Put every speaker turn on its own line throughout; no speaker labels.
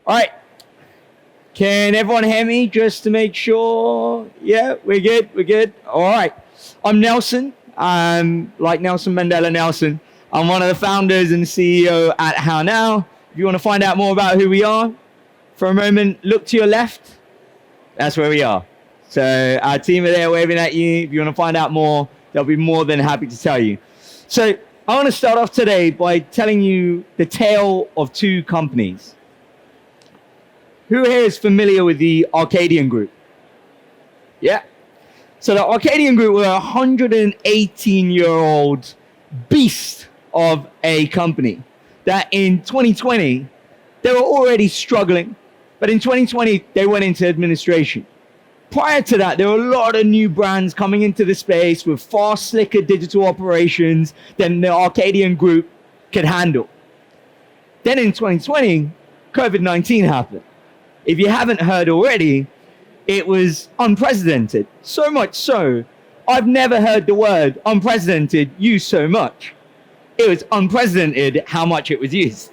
All right. Can everyone hear me just to make sure? Yeah, we're good. We're good. All right. I'm Nelson. I'm like Nelson Mandela Nelson. I'm one of the founders and CEO at HowNow. If you want to find out more about who we are, for a moment, look to your left. That's where we are. So our team are there waving at you. If you want to find out more, they'll be more than happy to tell you. So I want to start off today by telling you the tale of two companies. Who here is familiar with the Arcadian Group? Yeah. So the Arcadian Group were a 118-year-old beast of a company that in 2020, they were already struggling. But in 2020, they went into administration. Prior to that, there were a lot of new brands coming into the space with far slicker digital operations than the Arcadian Group could handle. Then in 2020, COVID-19 happened. If you haven't heard already, it was unprecedented. So much so, I've never heard the word unprecedented used so much. It was unprecedented how much it was used.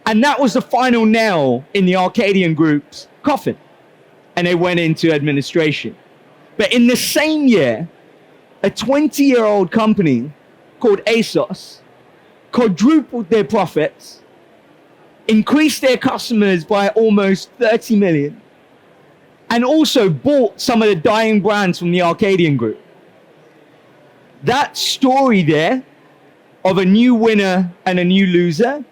And that was the final nail in the Arcadian Group's coffin. And they went into administration. But in the same year, a 20-year-old company called ASOS quadrupled their profits, increased their customers by almost 30 million, and also bought some of the dying brands from the Arcadian Group. That story there of a new winner and a new loser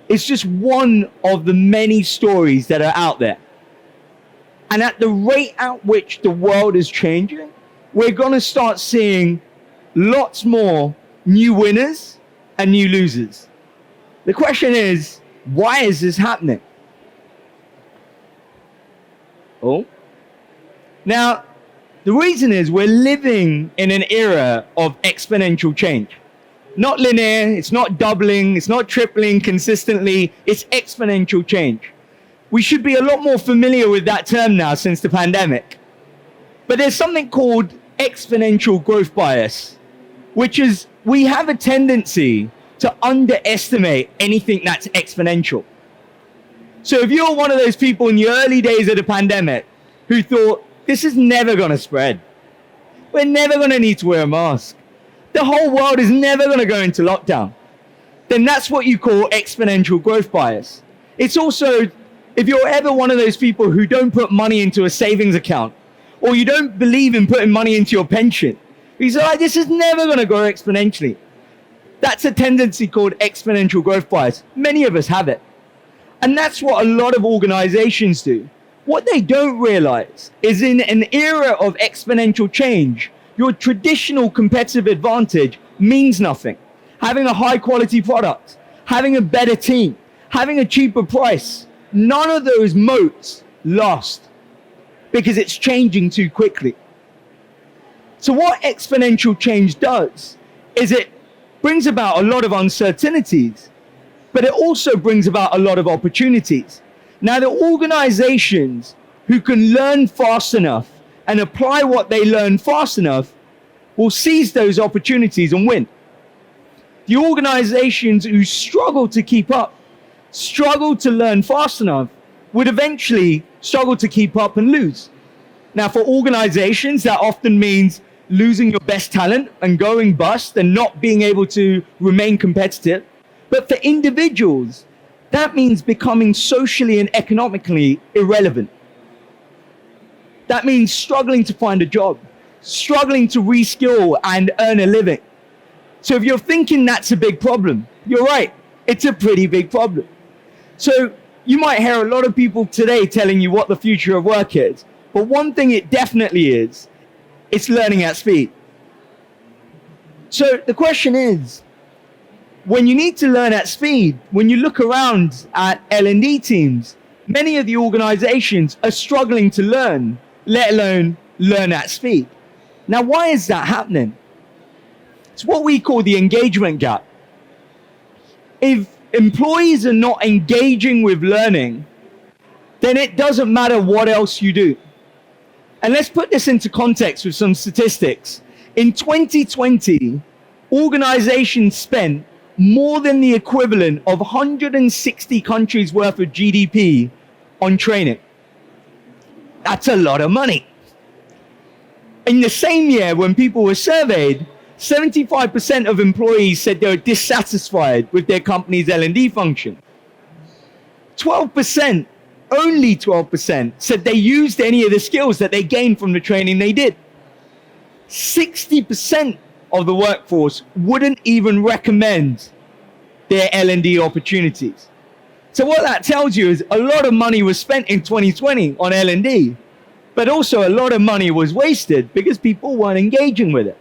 is just one of the many stories that are out there. And at the rate at which the world is changing, we're going to start seeing lots more new winners and new losers. The question is, why is this happening? Oh. Now, the reason is we're living in an era of exponential change. Not linear, it's not doubling, it's not tripling consistently, it's exponential change. We should be a lot more familiar with that term now since the pandemic. But there's something called exponential growth bias, which is we have a tendency to underestimate anything that's exponential. So if you're one of those people in the early days of the pandemic who thought, this is never going to spread, we're never going to need to wear a mask, the whole world is never going to go into lockdown, then that's what you call exponential growth bias. It's also, if you're ever one of those people who don't put money into a savings account, or you don't believe in putting money into your pension, you say, this is never going to grow exponentially. That's a tendency called exponential growth bias. Many of us have it. And that's what a lot of organizations do. What they don't realize is in an era of exponential change, your traditional competitive advantage means nothing. Having a high quality product, having a better team, having a cheaper price, none of those moats last because it's changing too quickly. So what exponential change does is it brings about a lot of uncertainties, but it also brings about a lot of opportunities. Now, the organizations who can learn fast enough and apply what they learn fast enough will seize those opportunities and win. The organizations who struggle to keep up, struggle to learn fast enough, would eventually struggle to keep up and lose. Now, for organizations, that often means losing your best talent and going bust and not being able to remain competitive. But for individuals, that means becoming socially and economically irrelevant. That means struggling to find a job, struggling to reskill and earn a living. So if you're thinking that's a big problem, you're right. It's a pretty big problem. So you might hear a lot of people today telling you what the future of work is. But one thing it definitely is, it's learning at speed. So the question is, when you need to learn at speed, when you look around at L&D teams, many of the organizations are struggling to learn, let alone learn at speed. Now, why is that happening? It's what we call the engagement gap. If employees are not engaging with learning, then it doesn't matter what else you do. And let's put this into context with some statistics. In 2020, organizations spent more than the equivalent of 160 countries worth of GDP on training. That's a lot of money. In the same year, when people were surveyed, 75% of employees said they were dissatisfied with their company's L&D function. 12%, only 12%, said they used any of the skills that they gained from the training they did. 60% of the workforce wouldn't even recommend their L&D opportunities. So what that tells you is a lot of money was spent in 2020 on L&D, but also a lot of money was wasted because people weren't engaging with it.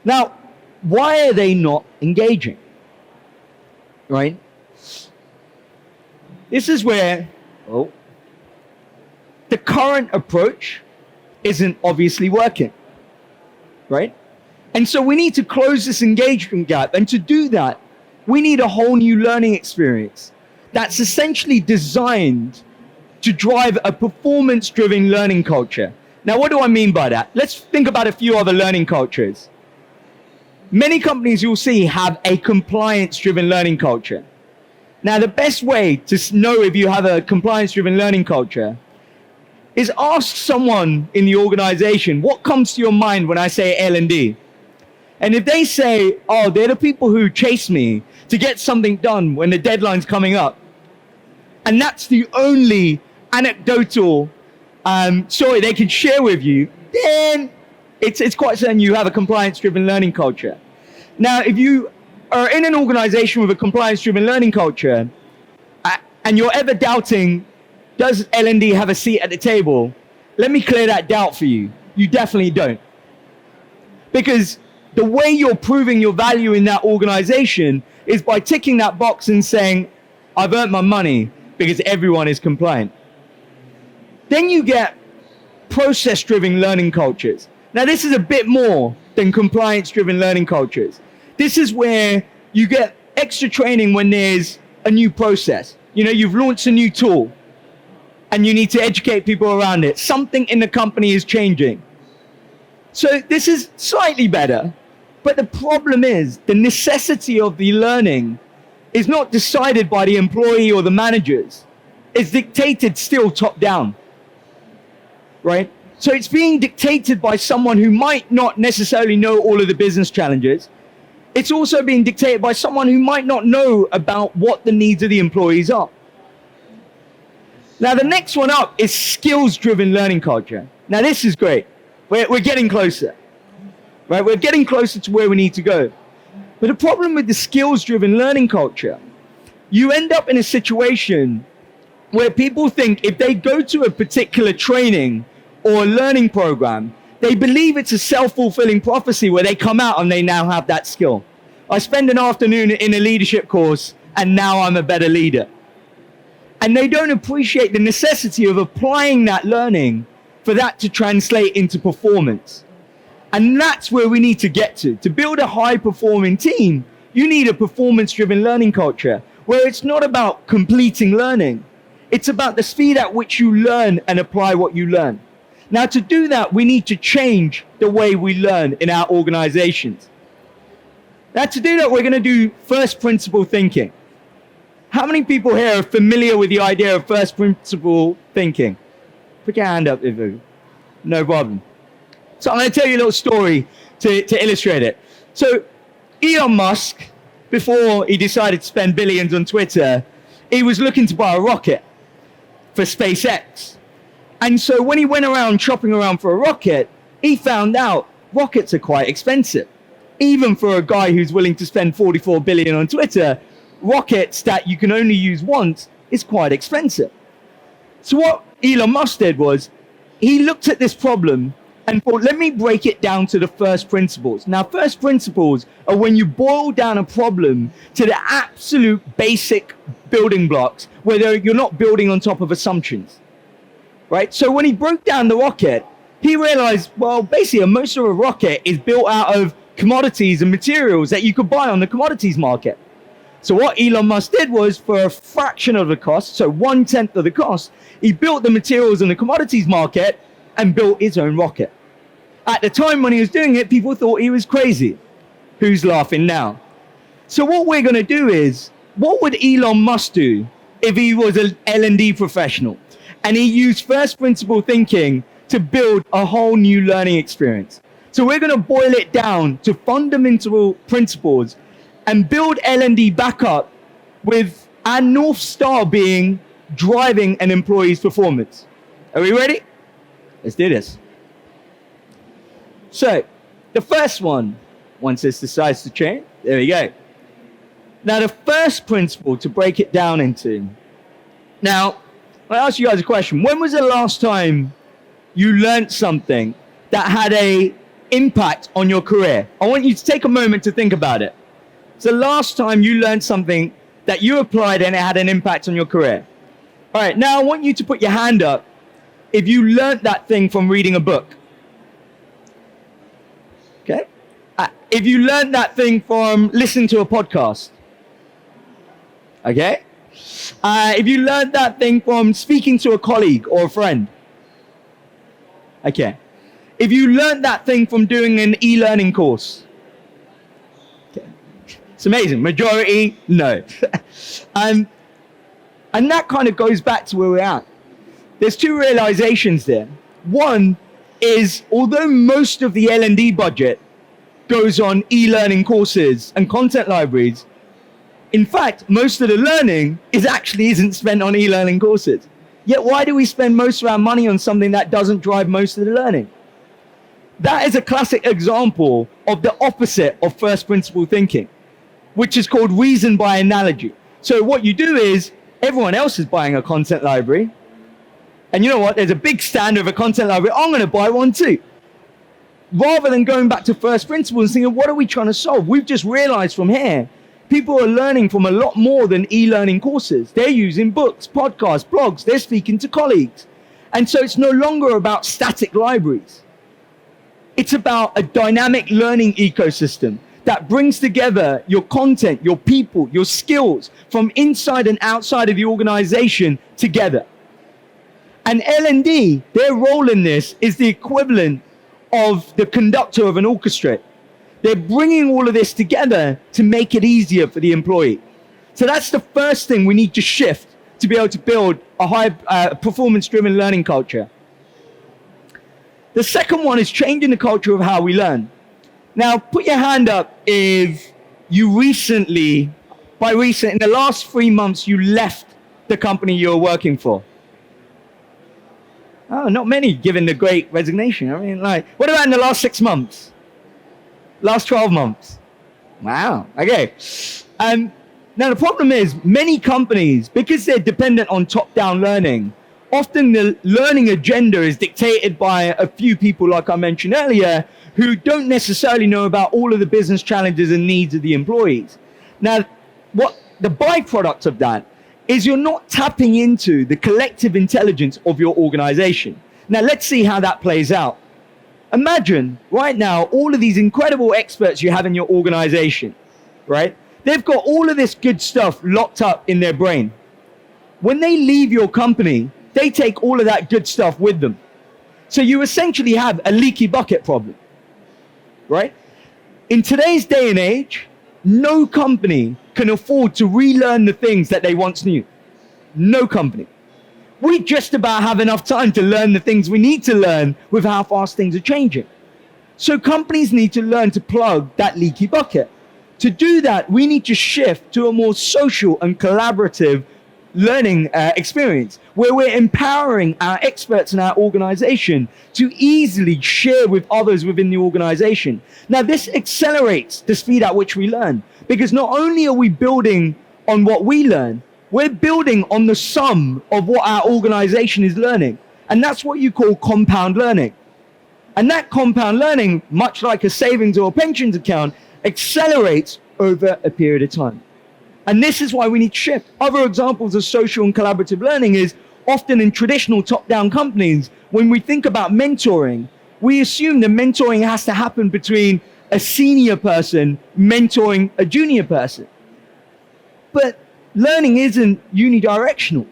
Now, why are they not engaging? Right? This is where the current approach isn't obviously working. Right? And so we need to close this engagement gap. And to do that, we need a whole new learning experience that's essentially designed to drive a performance-driven learning culture. Now, what do I mean by that? Let's think about a few other learning cultures. Many companies you'll see have a compliance-driven learning culture. Now, the best way to know if you have a compliance-driven learning culture is ask someone in the organization, what comes to your mind when I say L&D? And if they say, oh, they're the people who chase me to get something done when the deadline's coming up, and that's the only anecdotal story they can share with you, then it's quite certain you have a compliance-driven learning culture. Now, if you are in an organization with a compliance-driven learning culture, and you're ever doubting, does L&D have a seat at the table? Let me clear that doubt for you. You definitely don't. Because the way you're proving your value in that organization is by ticking that box and saying, I've earned my money because everyone is compliant. Then you get process-driven learning cultures. Now, this is a bit more than compliance-driven learning cultures. This is where you get extra training when there's a new process. You know, you've launched a new tool and you need to educate people around it. Something in the company is changing. So this is slightly better, but the problem is the necessity of the learning is not decided by the employee or the managers. It's dictated still top down, right? So it's being dictated by someone who might not necessarily know all of the business challenges. It's also being dictated by someone who might not know about what the needs of the employees are. Now, the next one up is skills-driven learning culture. Now, this is great. We're getting closer, right? We're getting closer to where we need to go. But the problem with the skills-driven learning culture, you end up in a situation where people think if they go to a particular training or a learning program, they believe it's a self-fulfilling prophecy where they come out and they now have that skill. I spend an afternoon in a leadership course and now I'm a better leader. And they don't appreciate the necessity of applying that learning for that to translate into performance. And that's where we need to get to. To build a high-performing team, you need a performance-driven learning culture where it's not about completing learning. It's about the speed at which you learn and apply what you learn. Now, to do that, we need to change the way we learn in our organizations. Now, to do that, we're going to do first principle thinking. How many people here are familiar with the idea of first principle thinking? Put your hand up if you, no problem. So I'm going to tell you a little story to illustrate it. So Elon Musk, before he decided to spend billions on Twitter, he was looking to buy a rocket for SpaceX. And so when he went around shopping around for a rocket, he found out rockets are quite expensive. Even for a guy who's willing to spend 44 billion on Twitter, rockets that you can only use once is quite expensive. So what Elon Musk did was he looked at this problem and thought, let me break it down to the first principles. Now, first principles are when you boil down a problem to the absolute basic building blocks, where you're not building on top of assumptions, right? So when he broke down the rocket, he realized, well, basically, most of a rocket is built out of commodities and materials that you could buy on the commodities market. So what Elon Musk did was, for a fraction of the cost, so 1/10 of the cost, he built the materials in the commodities market and built his own rocket. At the time when he was doing it, people thought he was crazy. Who's laughing now? So what we're going to do is, what would Elon Musk do if he was an L&D professional and he used first principle thinking to build a whole new learning experience? So we're going to boil it down to fundamental principles and build L&D back up with our North Star being driving an employee's performance. Are we ready? Let's do this. So the first one, once this decides to change, there we go. Now, the first principle to break it down into. Now, I'll ask you guys a question. When was the last time you learned something that had an impact on your career? I want you to take a moment to think about it. It's the last time you learned something that you applied and it had an impact on your career. All right, now I want you to put your hand up if you learned that thing from reading a book. Okay? If you learned that thing from listening to a podcast. Okay? If you learned that thing from speaking to a colleague or a friend. Okay. If you learned that thing from doing an e-learning course. Okay. It's amazing. Majority, no. And that kind of goes back to where we're at. There's two realizations there. One is, although most of the L&D budget goes on e-learning courses and content libraries, in fact, most of the learning isn't spent on e-learning courses. Yet why do we spend most of our money on something that doesn't drive most of the learning? That is a classic example of the opposite of first principle thinking, which is called reason by analogy. So what you do is, everyone else is buying a content library. And you know what? There's a big stand of a content library. I'm going to buy one too. Rather than going back to first principles and thinking, what are we trying to solve? We've just realized from here, people are learning from a lot more than e-learning courses. They're using books, podcasts, blogs. They're speaking to colleagues. And so it's no longer about static libraries. It's about a dynamic learning ecosystem that brings together your content, your people, your skills from inside and outside of the organization together. And L&D, their role in this is the equivalent of the conductor of an orchestra. They're bringing all of this together to make it easier for the employee. So that's the first thing we need to shift to be able to build a high performance-driven learning culture. The second one is changing the culture of how we learn. Now, put your hand up if you recently, in the last 3 months, you left the company you were working for. Oh, not many, given the great resignation. I mean, what about in the last 6 months? Last 12 months? Wow, okay. Now, the problem is many companies, because they're dependent on top-down learning, often the learning agenda is dictated by a few people, like I mentioned earlier, who don't necessarily know about all of the business challenges and needs of the employees. Now, what the byproduct of that is you're not tapping into the collective intelligence of your organization. Now, let's see how that plays out. Imagine right now all of these incredible experts you have in your organization, right? They've got all of this good stuff locked up in their brain. When they leave your company, they take all of that good stuff with them. So you essentially have a leaky bucket problem, right? In today's day and age, no company can afford to relearn the things that they once knew. No company. We just about have enough time to learn the things we need to learn with how fast things are changing. So companies need to learn to plug that leaky bucket. To do that, we need to shift to a more social and collaborative learning experience where we're empowering our experts in our organization to easily share with others within the organization. Now, this accelerates the speed at which we learn, because not only are we building on what we learn, we're building on the sum of what our organization is learning. And that's what you call compound learning. And that compound learning, much like a savings or a pensions account, accelerates over a period of time. And this is why we need to shift. Other examples of social and collaborative learning is often in traditional top-down companies, when we think about mentoring, we assume that mentoring has to happen between a senior person mentoring a junior person. But learning isn't unidirectional.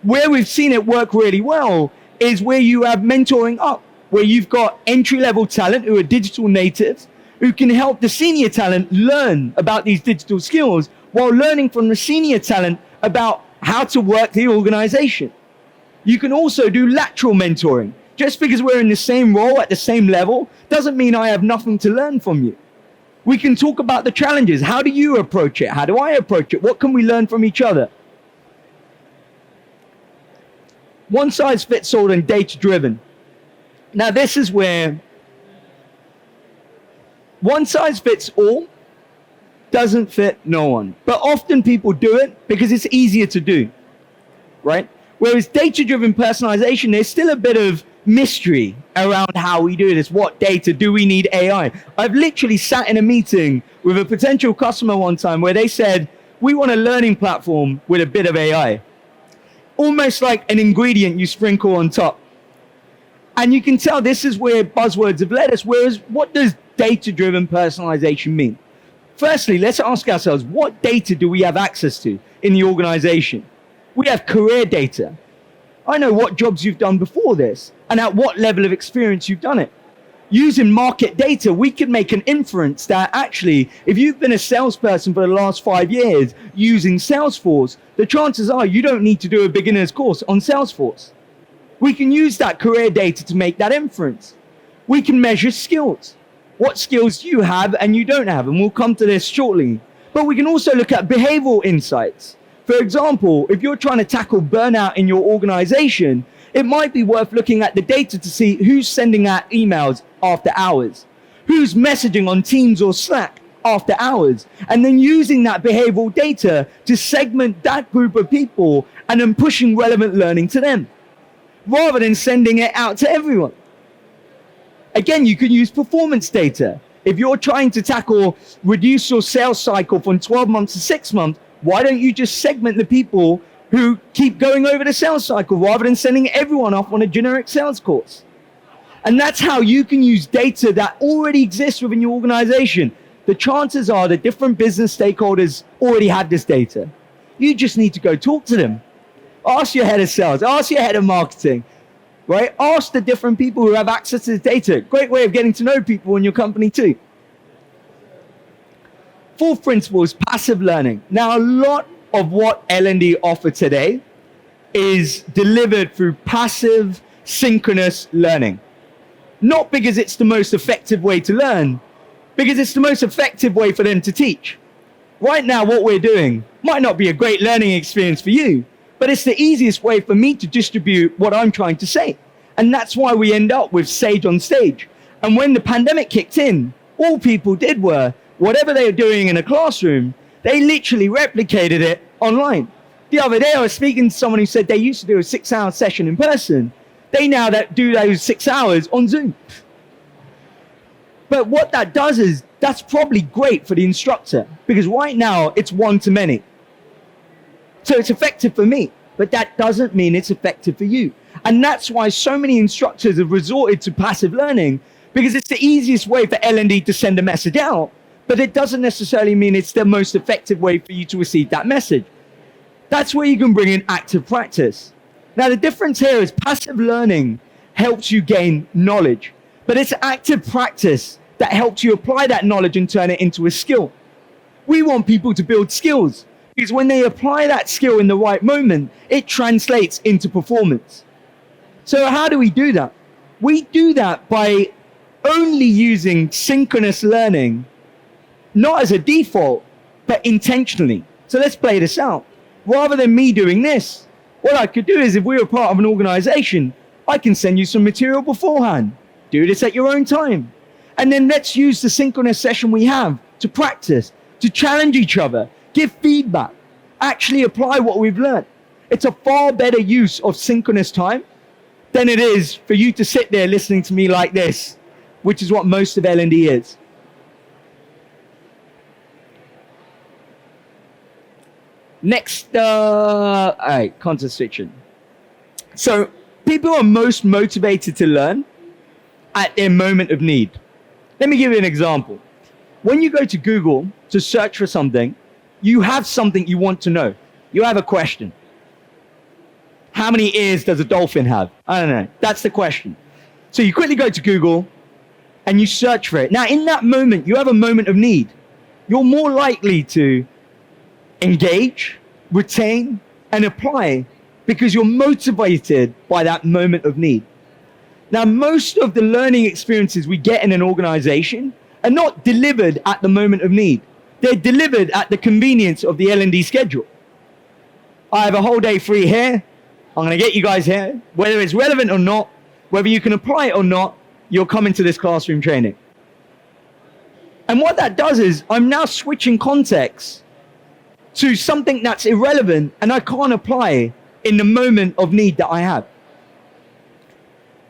Where we've seen it work really well is where you have mentoring up, where you've got entry-level talent who are digital natives, who can help the senior talent learn about these digital skills while learning from the senior talent about how to work the organization. You can also do lateral mentoring. Just because we're in the same role at the same level doesn't mean I have nothing to learn from you. We can talk about the challenges. How do you approach it? How do I approach it? What can we learn from each other? One size fits all and data driven. Now this is where one size fits all doesn't fit no one. But often people do it because it's easier to do, right? Whereas data-driven personalization, there's still a bit of mystery around how we do this. What data? Do we need AI? I've literally sat in a meeting with a potential customer one time where they said, we want a learning platform with a bit of AI. Almost like an ingredient you sprinkle on top. And you can tell this is where buzzwords have led us. Whereas what does data-driven personalization mean? Firstly, let's ask ourselves, what data do we have access to in the organization? We have career data. I know what jobs you've done before this and at what level of experience you've done it. Using market data, we can make an inference that actually, if you've been a salesperson for the last 5 years using Salesforce, the chances are you don't need to do a beginner's course on Salesforce. We can use that career data to make that inference. We can measure skills. What skills do you have and you don't have? And we'll come to this shortly. But we can also look at behavioral insights. For example, if you're trying to tackle burnout in your organization, it might be worth looking at the data to see who's sending out emails after hours, who's messaging on Teams or Slack after hours, and then using that behavioral data to segment that group of people and then pushing relevant learning to them, rather than sending it out to everyone. Again, you can use performance data. If you're trying to reduce your sales cycle from 12 months to 6 months, why don't you just segment the people who keep going over the sales cycle rather than sending everyone off on a generic sales course? And that's how you can use data that already exists within your organization. The chances are that different business stakeholders already have this data. You just need to go talk to them. Ask your head of sales, ask your head of marketing, right? Ask the different people who have access to this data. Great way of getting to know people in your company too. Fourth principle is passive learning. Now, a lot of what L&D offer today is delivered through passive synchronous learning. Not because it's the most effective way to learn, because it's the most effective way for them to teach. Right now, what we're doing might not be a great learning experience for you, but it's the easiest way for me to distribute what I'm trying to say. And that's why we end up with Sage on Stage. And when the pandemic kicked in, all people did were, whatever they were doing in a classroom, they literally replicated it online. The other day, I was speaking to someone who said they used to do a 6-hour session in person. They now do those 6 hours on Zoom. But what that does is, that's probably great for the instructor, because right now it's one-to-many. So it's effective for me, but that doesn't mean it's effective for you. And that's why so many instructors have resorted to passive learning, because it's the easiest way for L&D to send a message out, but it doesn't necessarily mean it's the most effective way for you to receive that message. That's where you can bring in active practice. Now, the difference here is passive learning helps you gain knowledge, but it's active practice that helps you apply that knowledge and turn it into a skill. We want people to build skills, because when they apply that skill in the right moment, it translates into performance. So how do we do that? We do that by only using synchronous learning, not as a default, but intentionally. So let's play this out. Rather than me doing this, what I could do is, if we were part of an organization, I can send you some material beforehand. Do this at your own time. And then let's use the synchronous session we have to practice, to challenge each other, give feedback, actually apply what we've learned. It's a far better use of synchronous time than it is for you to sit there listening to me like this, which is what most of L&D is. Next, all right, context switching. So people are most motivated to learn at their moment of need. Let me give you an example. When you go to Google to search for something, you have something you want to know. You have a question. How many ears does a dolphin have? I don't know. That's the question. So you quickly go to Google, and you search for it. Now, in that moment, you have a moment of need. You're more likely to engage, retain, and apply because you're motivated by that moment of need. Now, most of the learning experiences we get in an organization are not delivered at the moment of need. They're delivered at the convenience of the L&D schedule. I have a whole day free here. I'm going to get you guys here. Whether it's relevant or not, whether you can apply it or not, you'll come into this classroom training. And what that does is I'm now switching context to something that's irrelevant and I can't apply in the moment of need that I have.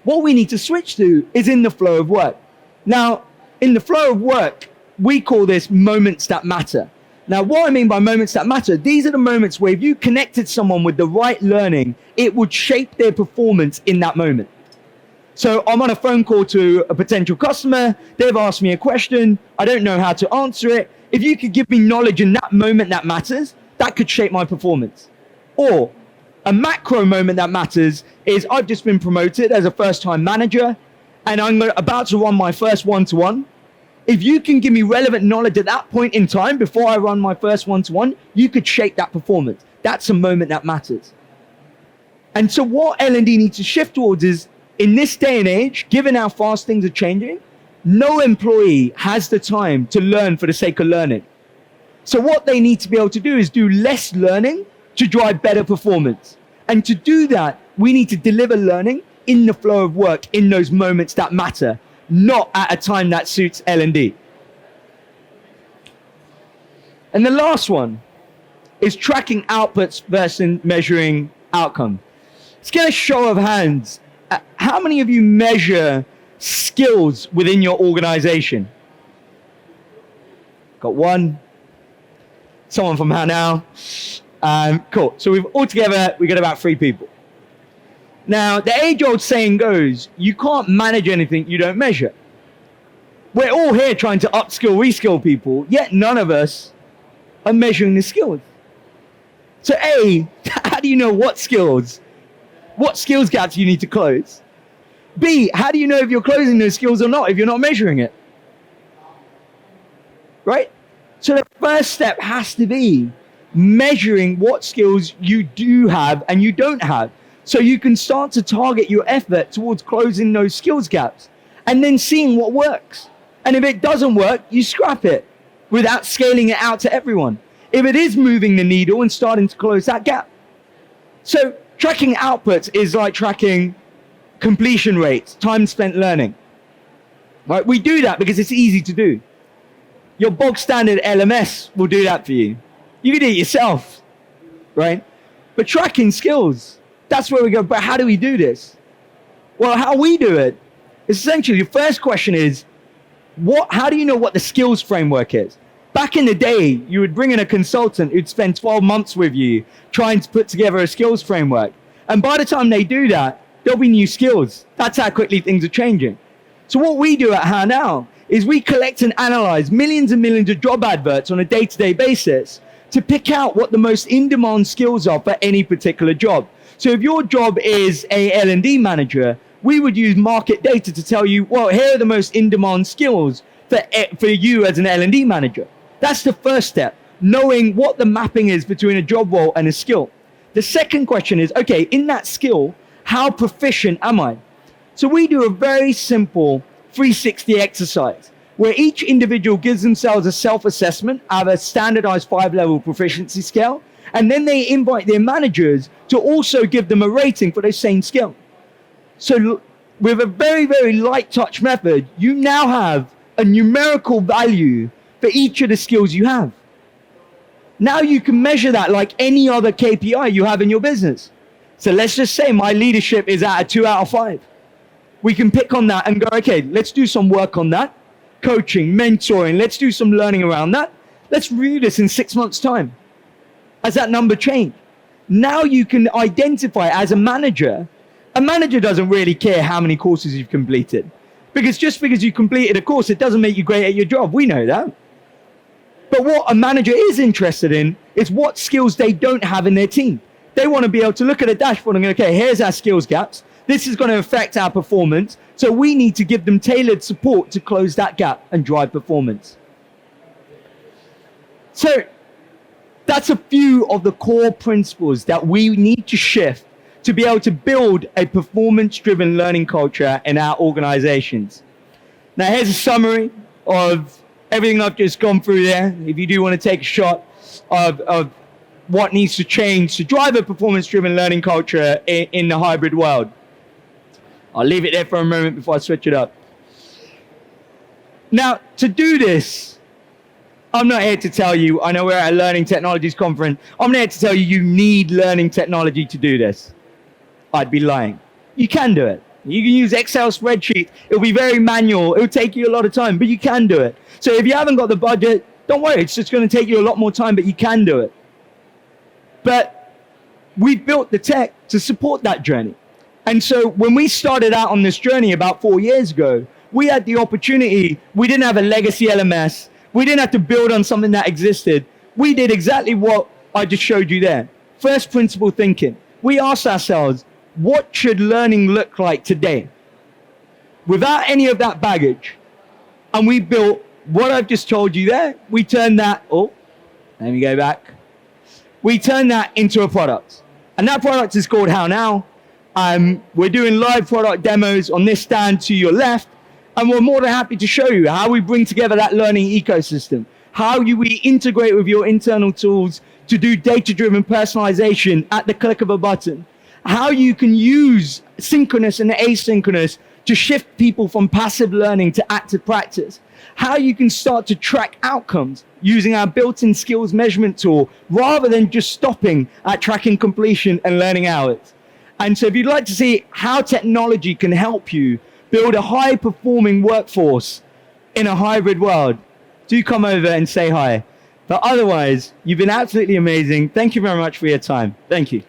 What we need to switch to is in the flow of work. Now, in the flow of work, we call this moments that matter. Now, what I mean by moments that matter, these are the moments where if you connected someone with the right learning, it would shape their performance in that moment. So I'm on a phone call to a potential customer. They've asked me a question. I don't know how to answer it. If you could give me knowledge in that moment that matters, that could shape my performance. Or a macro moment that matters is I've just been promoted as a first-time manager and I'm about to run my first one-to-one. If you can give me relevant knowledge at that point in time before I run my first one-to-one, you could shape that performance. That's a moment that matters. And so what L&D needs to shift towards is, in this day and age, given how fast things are changing, no employee has the time to learn for the sake of learning. So what they need to be able to do is do less learning to drive better performance. And to do that, we need to deliver learning in the flow of work, in those moments that matter, not at a time that suits L&D. And the last one is tracking outputs versus measuring outcome. Let's get a show of hands. How many of you measure skills within your organization? Got one. Someone from HowNow. Cool. So we got about 3 people. Now, the age-old saying goes, you can't manage anything you don't measure. We're all here trying to upskill, reskill people, yet none of us are measuring the skills. So A, how do you know what skills gaps you need to close? B, how do you know if you're closing those skills or not if you're not measuring it? Right? So the first step has to be measuring what skills you do have and you don't have. So you can start to target your effort towards closing those skills gaps and then seeing what works. And if it doesn't work, you scrap it without scaling it out to everyone. If it is moving the needle and starting to close that gap. So tracking outputs is like tracking completion rates, time spent learning. Right? We do that because it's easy to do. Your bog standard LMS will do that for you. You can do it yourself, right? But tracking skills, that's where we go, but how do we do this? Well, how we do it is essentially, the first question is, how do you know what the skills framework is? Back in the day, you would bring in a consultant who'd spend 12 months with you trying to put together a skills framework. And by the time they do that, there'll be new skills. That's how quickly things are changing. So what we do at HowNow is we collect and analyze millions and millions of job adverts on a day-to-day basis to pick out what the most in-demand skills are for any particular job. So if your job is a L&D manager, we would use market data to tell you, well, here are the most in-demand skills for you as an L&D manager. That's the first step, knowing what the mapping is between a job role and a skill. The second question is, okay, in that skill, how proficient am I? So we do a very simple 360 exercise where each individual gives themselves a self-assessment of a standardized 5-level proficiency scale, and then they invite their managers to also give them a rating for the same skill. So with a very, very light touch method, you now have a numerical value for each of the skills you have. Now you can measure that like any other KPI you have in your business. So let's just say my leadership is at a 2 out of 5. We can pick on that and go, okay, let's do some work on that. Coaching, mentoring, let's do some learning around that. Let's review this in 6 months' time. Has that number changed? Now you can identify as a manager doesn't really care how many courses you've completed. Because just because you completed a course, it doesn't make you great at your job. We know that. But what a manager is interested in is what skills they don't have in their team. They want to be able to look at a dashboard and go, okay, here's our skills gaps. This is going to affect our performance. So we need to give them tailored support to close that gap and drive performance. So that's a few of the core principles that we need to shift to be able to build a performance-driven learning culture in our organizations. Now, here's a summary of everything I've just gone through there. If you do want to take a shot of what needs to change to drive a performance-driven learning culture in the hybrid world. I'll leave it there for a moment before I switch it up. Now, to do this, I'm not here to tell you, I know we're at a learning technologies conference, I'm not here to tell you you need learning technology to do this. I'd be lying. You can do it. You can use Excel spreadsheets. It'll be very manual. It'll take you a lot of time, but you can do it. So if you haven't got the budget, don't worry. It's just going to take you a lot more time, but you can do it. But we've built the tech to support that journey. And so when we started out on this journey about 4 years ago, we had the opportunity. We didn't have a legacy LMS. We didn't have to build on something that existed. We did exactly what I just showed you there. First principle thinking. We asked ourselves, what should learning look like today? Without any of that baggage. And we built what I've just told you there. We turned that, let me go back. We turned that into a product. And that product is called HowNow. We're doing live product demos on this stand to your left. And we're more than happy to show you how we bring together that learning ecosystem. How we integrate with your internal tools to do data-driven personalization at the click of a button. How you can use synchronous and asynchronous to shift people from passive learning to active practice. How you can start to track outcomes using our built-in skills measurement tool rather than just stopping at tracking completion and learning hours. And so if you'd like to see how technology can help you build a high-performing workforce in a hybrid world, do come over and say hi. But otherwise, you've been absolutely amazing. Thank you very much for your time. Thank you.